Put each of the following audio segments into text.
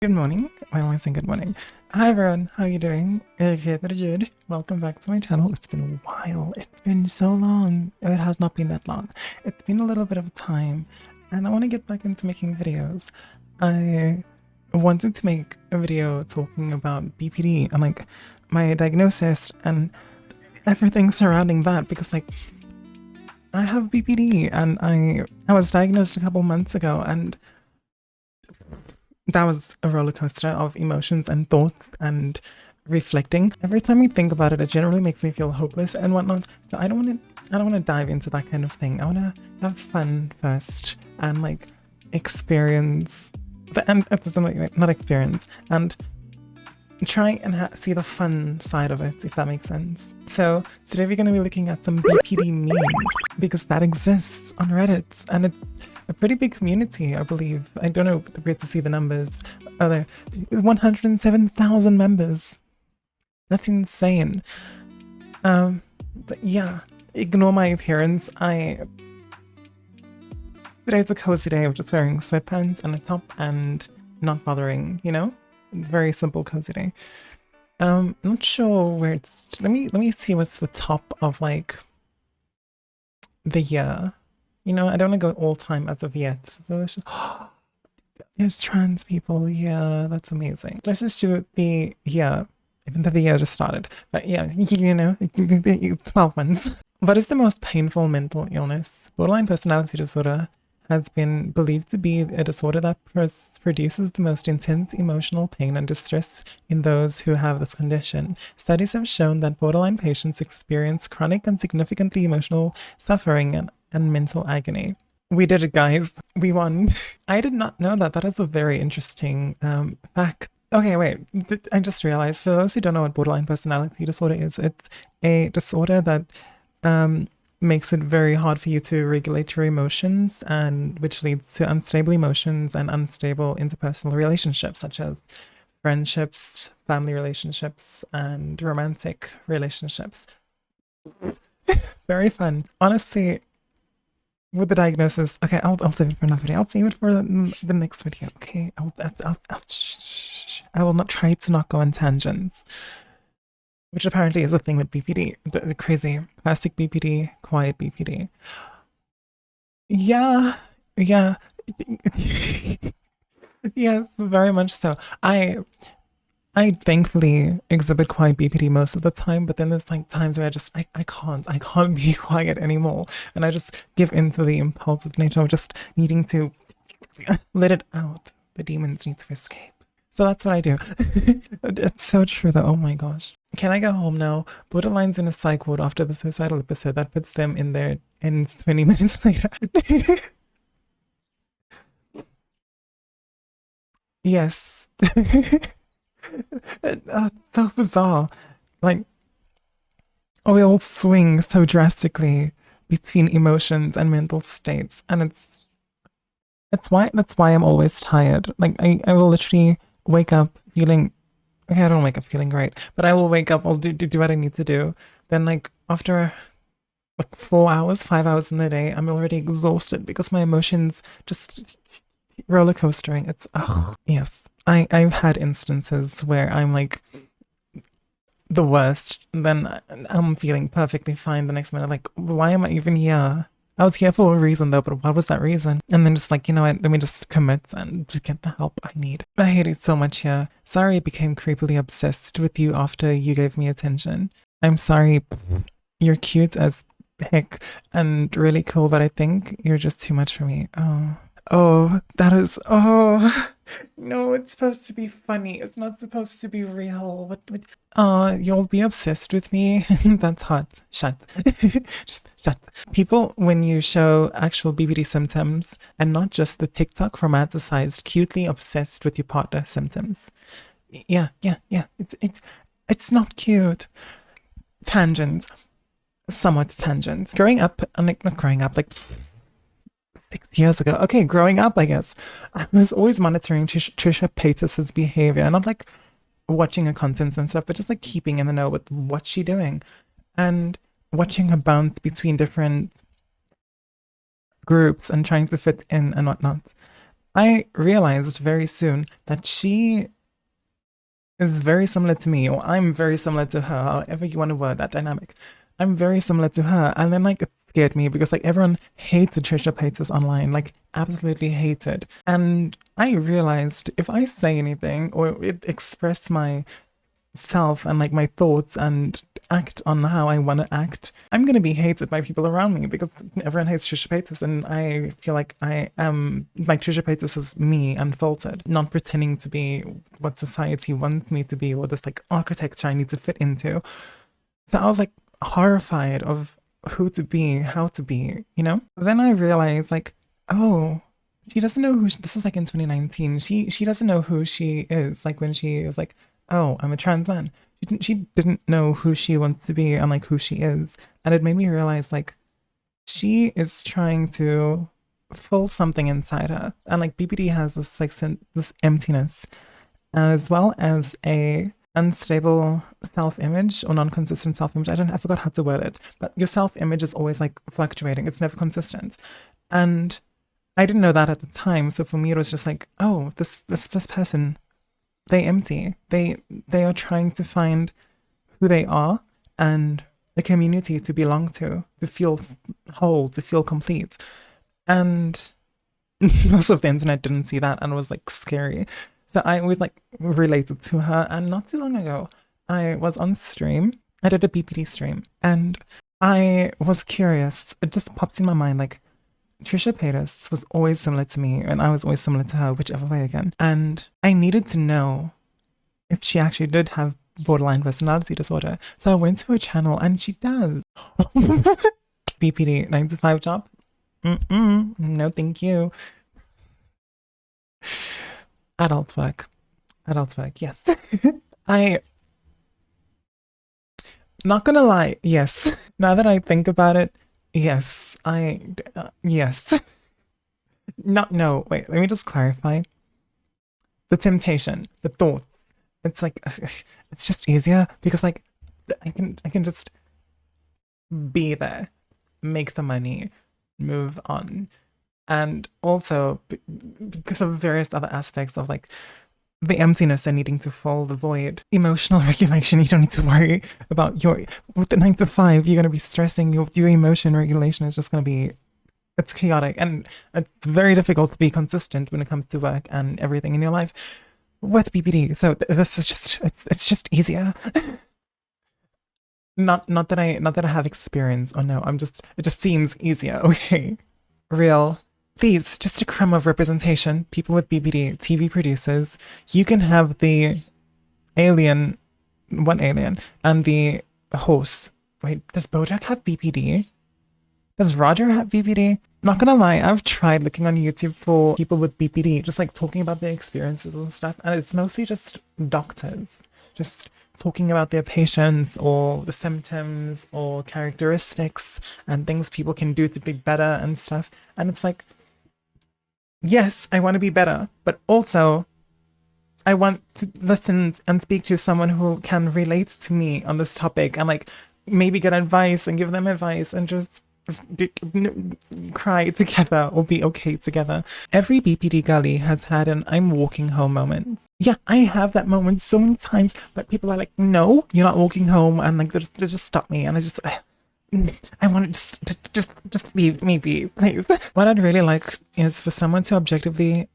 Good morning. I always say good morning. Hi everyone, how are you doing? Okay, that is good. Welcome back to my channel. It's been a while. It's been so long. It has not been that long. It's been a little bit of time and I want to get back into making videos. I wanted to make a video talking about BPD and like my diagnosis and everything surrounding that because like I have BPD and I was diagnosed a couple months ago and that was a roller coaster of emotions and thoughts and reflecting. Every time we think about it, it generally makes me feel hopeless and whatnot. So I don't want to dive into that kind of thing. I want to have fun first and like experience, and not experience, and try and see the fun side of it, if that makes sense. So today we're going to be looking at some BPD memes because that exists on Reddit and it's a pretty big community, I believe. I don't know where to see the numbers. Oh, there, 107,000 members. That's insane. But yeah, ignore my appearance. Today's a cozy day of just wearing sweatpants and a top and not bothering, you know? Very simple cozy day. Not sure where it's. Let me see what's the top of like the year. You know, I don't want to go all time as of yet. So let's just, there's trans people. Yeah, that's amazing. Let's just do the year, even though the year just started. But yeah, you know, 12 months. What is the most painful mental illness? Borderline personality disorder has been believed to be a disorder that produces the most intense emotional pain and distress in those who have this condition. Studies have shown that borderline patients experience chronic and significantly emotional suffering and mental agony. We did it, guys. We won. I did not know that. That is a very interesting fact. Okay, wait. I just realized, for those who don't know what borderline personality disorder is, it's a disorder that makes it very hard for you to regulate your emotions, and which leads to unstable emotions and unstable interpersonal relationships, such as friendships, family relationships, and romantic relationships. Very fun. Honestly, with the diagnosis, okay, I'll save it for another video. I'll save it for the next video. Okay, I will not try to not go on tangents, which apparently is a thing with BPD. Crazy. Classic BPD, quiet BPD. Yeah. Yes, very much so. I thankfully exhibit quiet BPD most of the time, but then there's like times where I can't be quiet anymore. And I just give into the impulsive nature of just needing to let it out. The demons need to escape. So that's what I do. It's so true though. Oh my gosh. Can I go home now? Borderline's in a psych ward after the suicidal episode that puts them in their ends 20 minutes later. Yes. So bizarre. Like, we all swing so drastically between emotions and mental states, and that's why I'm always tired. Like I will literally wake up feeling, okay, I don't wake up feeling great, but I will wake up, I'll do what I need to do. Then like after like 4 hours, 5 hours in the day, I'm already exhausted because my emotions just roller coastering. It's yes. I've had instances where I'm like the worst, then I'm feeling perfectly fine the next minute, like why am I even here? I was here for a reason though, but what was that reason? And then just like, you know what, let me just commit and just get the help I need. I hate it so much here. Sorry I became creepily obsessed with you after you gave me attention. I'm sorry, you're cute as heck and really cool, but I think you're just too much for me. Oh, that is, no, it's supposed to be funny. It's not supposed to be real. You'll be obsessed with me. That's hot. Shut. Just shut. People, when you show actual BPD symptoms and not just the TikTok romanticized, cutely obsessed with your partner symptoms. Yeah. It's not cute. Tangent. Somewhat tangent. Growing up, not growing up, like 6 years ago. Okay, growing up, I guess. I was always monitoring Trisha Paytas's behavior, not like watching her contents and stuff, but just like keeping in the know with what's she doing and watching her bounce between different groups and trying to fit in and whatnot. I realized very soon that she is very similar to me, or I'm very similar to her, however you want to word that dynamic. I'm very similar to her. And then like it scared me because like everyone hated Trisha Paytas online, like absolutely hated. And I realized if I say anything or express my self and like my thoughts and act on how I want to act, I'm going to be hated by people around me because everyone hates Trisha Paytas, and I feel like I am like Trisha Paytas is me unfiltered, not pretending to be what society wants me to be or this like architecture I need to fit into. So I was like horrified of who to be, how to be, you know? Then I realized like, oh, she doesn't know who this was like in 2019. She doesn't know who she is. Like when she was like, oh, I'm a trans man. She didn't know who she wants to be and like who she is. And it made me realize like she is trying to fill something inside her. And like BPD has this like this emptiness as well as a unstable self-image or non-consistent self-image. I forgot how to word it, but your self-image is always like fluctuating. It's never consistent. And I didn't know that at the time. So for me, it was just like, oh, this person, they empty. They are trying to find who they are and a community to belong to feel whole, to feel complete. And most of the internet didn't see that and it was like scary. So I always like related to her. And not too long ago, I was on stream. I did a BPD stream and I was curious. It just pops in my mind like Trisha Paytas was always similar to me and I was always similar to her, whichever way again. And I needed to know if she actually did have borderline personality disorder. So I went to her channel and she does. BPD 9 to 5 job? No, thank you. Adult work, yes. I, not gonna lie, yes. Now that I think about it, yes, yes. Not, no, wait, let me just clarify. The temptation, the thoughts, it's like, it's just easier because like, I can just be there, make the money, move on. And also because of various other aspects of like the emptiness and needing to fill the void. Emotional regulation, you don't need to worry about with the 9 to 5, you're going to be stressing, your emotion regulation is just going to be, it's chaotic and it's very difficult to be consistent when it comes to work and everything in your life with BPD. So this is just, it's just easier. Not that I have experience or no, it just seems easier, okay? Real. Please, just a crumb of representation. People with BPD, TV producers, you can have the one alien, and the horse. Wait, does Bojack have BPD? Does Roger have BPD? Not gonna lie, I've tried looking on YouTube for people with BPD, just like talking about their experiences and stuff, and it's mostly just doctors, just talking about their patients or the symptoms or characteristics and things people can do to be better and stuff. And it's like, yes, I want to be better, but also I want to listen and speak to someone who can relate to me on this topic and like maybe get advice and give them advice and just cry together or be okay together. Every BPD gully has had an I'm walking home moment. Yeah, I have that moment so many times, but people are like, no, you're not walking home, and like they just stop me, and I want to just leave me be, please. What I'd really like is for someone to objectively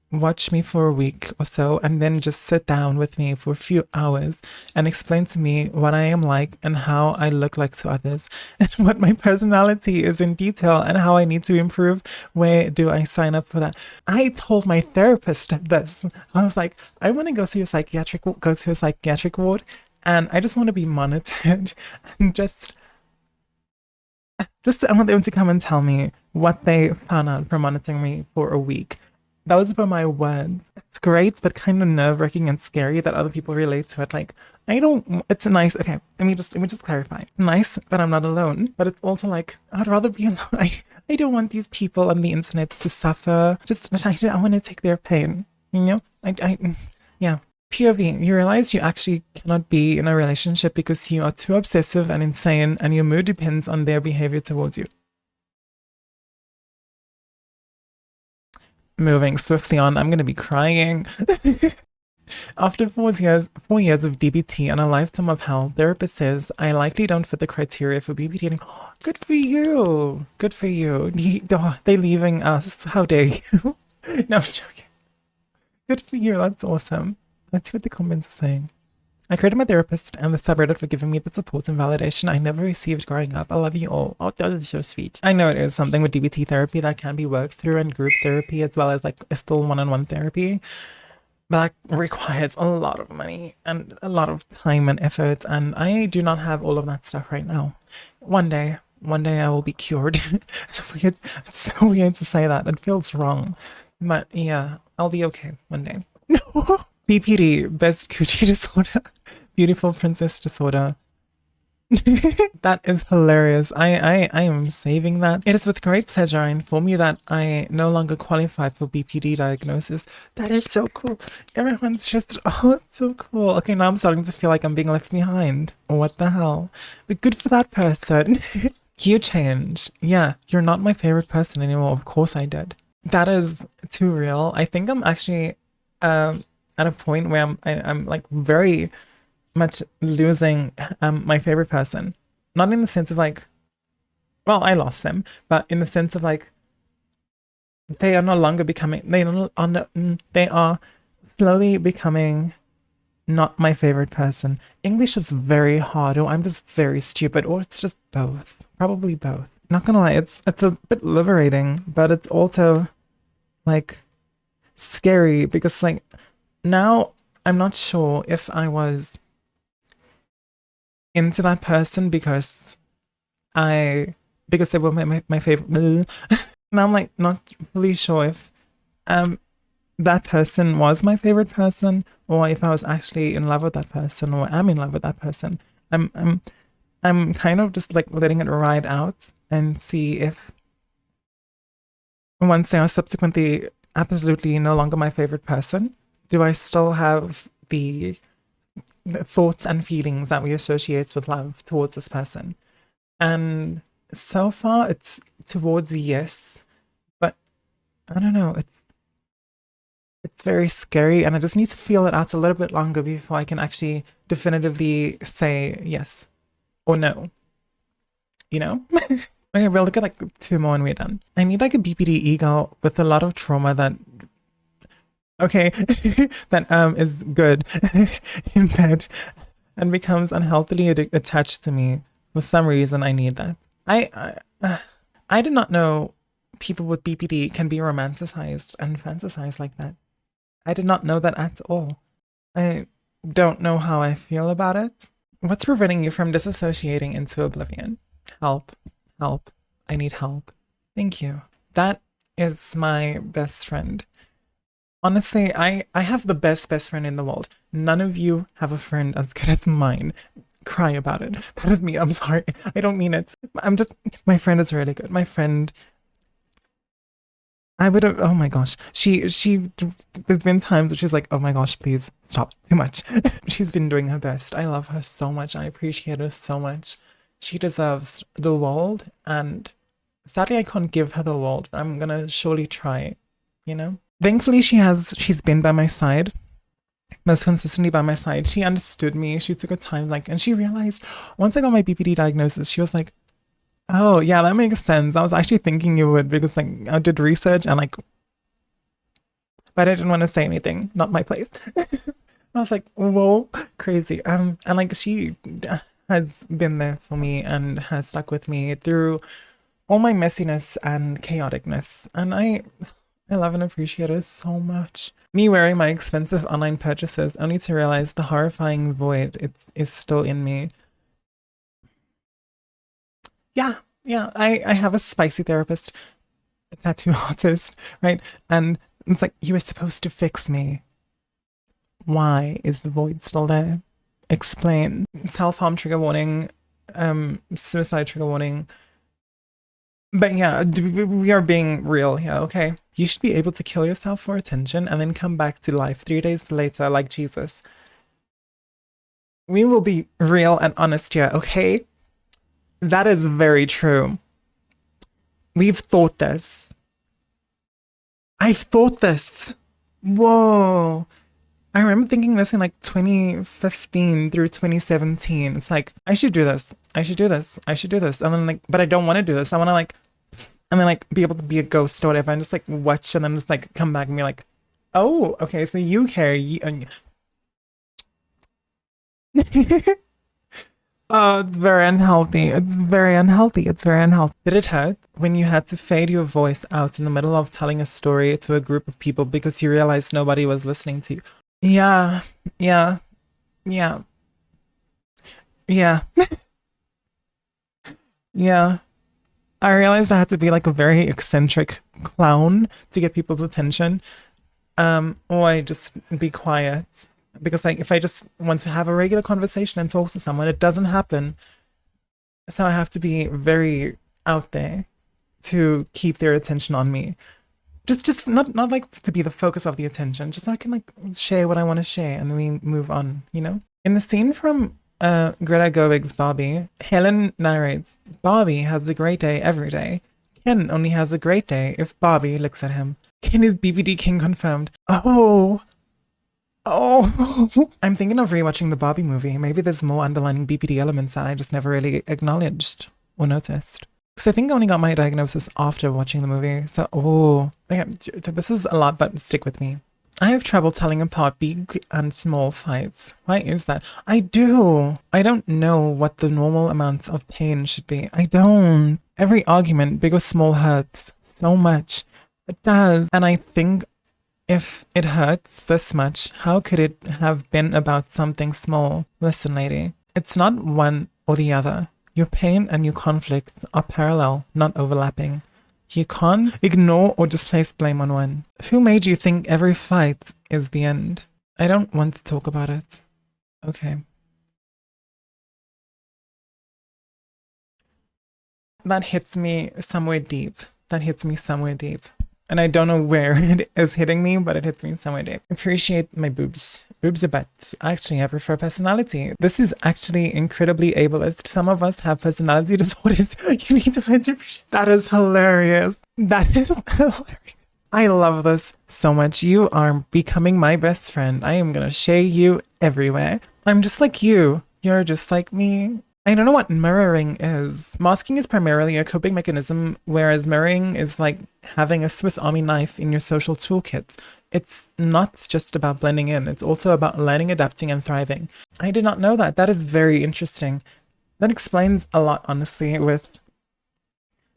watch me for a week or so and then just sit down with me for a few hours and explain to me what I am like and how I look like to others and what my personality is in detail and how I need to improve. Where do I sign up for that? I told my therapist this. I was like, I want to go to a psychiatric ward, and I just want to be monitored and just I want them to come and tell me what they found out from monitoring me for a week. Those were my words. It's great, but kind of nerve-wracking and scary that other people relate to it. Like, it's nice. Okay, let me just clarify. It's nice that I'm not alone, but it's also like, I'd rather be alone. I don't want these people on the internet to suffer. I want to take their pain, you know? Yeah. POV, you realize you actually cannot be in a relationship because you are too obsessive and insane and your mood depends on their behavior towards you. moving swiftly on. I'm gonna be crying. After 4 years of DBT and a lifetime of hell, therapist says I likely don't fit the criteria for BPD. anymore. Good for you. Good for you. They leaving us. How dare you? No, I'm joking. Good for you. That's awesome. Let's see what the comments are saying. I created my therapist and the subreddit for giving me the support and validation I never received growing up. I love you all. Oh, that is so sweet. I know it is something with DBT therapy that can be worked through, and group therapy as well as like still one-on-one therapy. But that requires a lot of money and a lot of time and effort, and I do not have all of that stuff right now. One day I will be cured. It's so weird to say that. It feels wrong. But yeah, I'll be okay one day. BPD, best coochie disorder. Beautiful princess disorder. That is hilarious. I am saving that. It is with great pleasure I inform you that I no longer qualify for BPD diagnosis. That is so cool. Everyone's just, oh, it's so cool. Okay, now I'm starting to feel like I'm being left behind. What the hell? But good for that person. You changed. Yeah, you're not my favorite person anymore. Of course I did. That is too real. I think I'm actually at a point where I'm like very much losing my favorite person. Not in the sense of like, well, I lost them, but in the sense of like, they are no longer becoming, they are slowly becoming not my favorite person. English is very hard, or I'm just very stupid, or it's just both. Probably both. Not gonna lie, it's a bit liberating, but it's also like scary because like now I'm not sure if I was into that person because they were my favorite. Now I'm like not really sure if that person was my favorite person, or if I was actually in love with that person, or am in love with that person. I'm kind of just like letting it ride out and see if once they are subsequently absolutely no longer my favorite person, do I still have the thoughts and feelings that we associate with love towards this person? And so far it's towards yes, but I don't know, it's very scary, and I just need to feel it out a little bit longer before I can actually definitively say yes or no, you know? Okay, we'll look at like 2 more and we're done. I need like a BPD eagle with a lot of trauma that, okay, that is good in bed and becomes unhealthily attached to me. For some reason, I need that. I did not know people with BPD can be romanticized and fantasized like that. I did not know that at all. I don't know how I feel about it. What's preventing you from disassociating into oblivion? Help. Help. I need help. Thank you. That is my best friend. Honestly, I have the best friend in the world. None of you have a friend as good as mine. Cry about it. That is me. I'm sorry. I don't mean it. My friend is really good. My friend, I would have, oh my gosh. There's been times where she's like, oh my gosh, please stop. Too much. She's been doing her best. I love her so much. I appreciate her so much. She deserves the world, and sadly I can't give her the world, but I'm gonna surely try, you know? Thankfully she's been by my side, most consistently by my side. She understood me. She took her time, like, and she realized once I got my BPD diagnosis, she was like, oh yeah, that makes sense. I was actually thinking you would, because like I did research and like, but I didn't want to say anything. Not my place. I was like, whoa, crazy. And like she has been there for me and has stuck with me through all my messiness and chaoticness. And I love and appreciate her so much. Me wearing my expensive online purchases only to realize the horrifying void is still in me. Yeah, I have a spicy therapist, a tattoo artist, right? And it's like, you were supposed to fix me. Why is the void still there? Explain. Self-harm trigger warning, suicide trigger warning. But yeah, we are being real here, okay? You should be able to kill yourself for attention and then come back to life 3 days later like Jesus. We will be real and honest here, okay? That is very true. We've thought this. I've thought this. Whoa. I remember thinking this in like 2015 through 2017. It's like, I should do this. I should do this. I should do this. And then like, but I don't want to do this. I want to like, and then like be able to be a ghost or whatever and just like watch and then just like come back and be like, oh, okay, so you care. Oh, it's very unhealthy. It's very unhealthy. It's very unhealthy. Did it hurt when you had to fade your voice out in the middle of telling a story to a group of people because you realized nobody was listening to you? Yeah, yeah, yeah, yeah, yeah. I realized I had to be like a very eccentric clown to get people's attention. Or I just be quiet. Because like if I just want to have a regular conversation and talk to someone, it doesn't happen. So I have to be very out there to keep their attention on me. Just not like to be the focus of the attention, just so I can like share what I want to share and then we move on, you know? In the scene from Greta Gerwig's Barbie, Helen narrates, Barbie has a great day every day. Ken only has a great day if Barbie looks at him. Ken is BPD King confirmed. Oh, oh. I'm thinking of rewatching the Barbie movie. Maybe there's more underlying BPD elements that I just never really acknowledged or noticed. Because I think I only got my diagnosis after watching the movie. So, oh, yeah, this is a lot, but stick with me. I have trouble telling apart big and small fights. Why is that? I do. I don't know what the normal amounts of pain should be. I don't. Every argument, big or small, hurts so much. It does. And I think if it hurts this much, how could it have been about something small? Listen, lady, it's not one or the other. Your pain and your conflicts are parallel, not overlapping. You can't ignore or just place blame on one. Who made you think every fight is the end? I don't want to talk about it. Okay. That hits me somewhere deep. That hits me somewhere deep. And I don't know where it is hitting me, but it hits me somewhere deep. Appreciate my boobs. Boobs are butts. Actually, I prefer personality. This is actually incredibly ableist. Some of us have personality disorders. You need to learn to appreciate. That is hilarious. That is hilarious. I love this so much. You are becoming my best friend. I am gonna share you everywhere. I'm just like you. You're just like me. I don't know what mirroring is. Masking is primarily a coping mechanism, whereas mirroring is like having a Swiss Army knife in your social toolkit. It's not just about blending in, it's also about learning, adapting, and thriving. I did not know that. That is very interesting. That explains a lot, honestly, with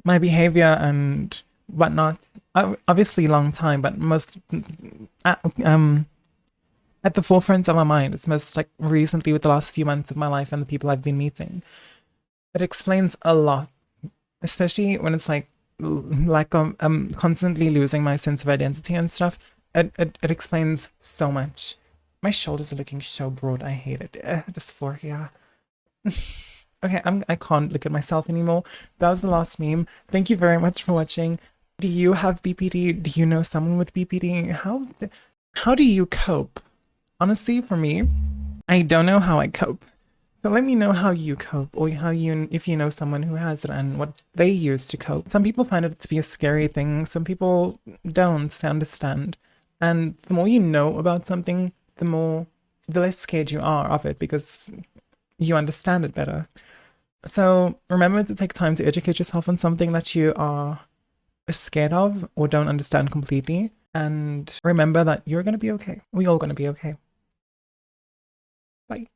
my behavior and whatnot. Obviously, long time, but most at the forefront of my mind. It's most like recently with the last few months of my life and the people I've been meeting. It explains a lot, especially when it's like I'm constantly losing my sense of identity and stuff. It explains so much. My shoulders are looking so broad. I hate it. Dysphoria. Okay, I can't look at myself anymore. That was the last meme. Thank you very much for watching. Do you have BPD? Do you know someone with BPD? How do you cope? Honestly, for me, I don't know how I cope. So let me know how you cope, or if you know someone who has it and what they use to cope. Some people find it to be a scary thing. Some people don't understand. And the more you know about something, the less scared you are of it because you understand it better. So remember to take time to educate yourself on something that you are scared of or don't understand completely. And remember that you're going to be okay. We're all going to be okay. Bye.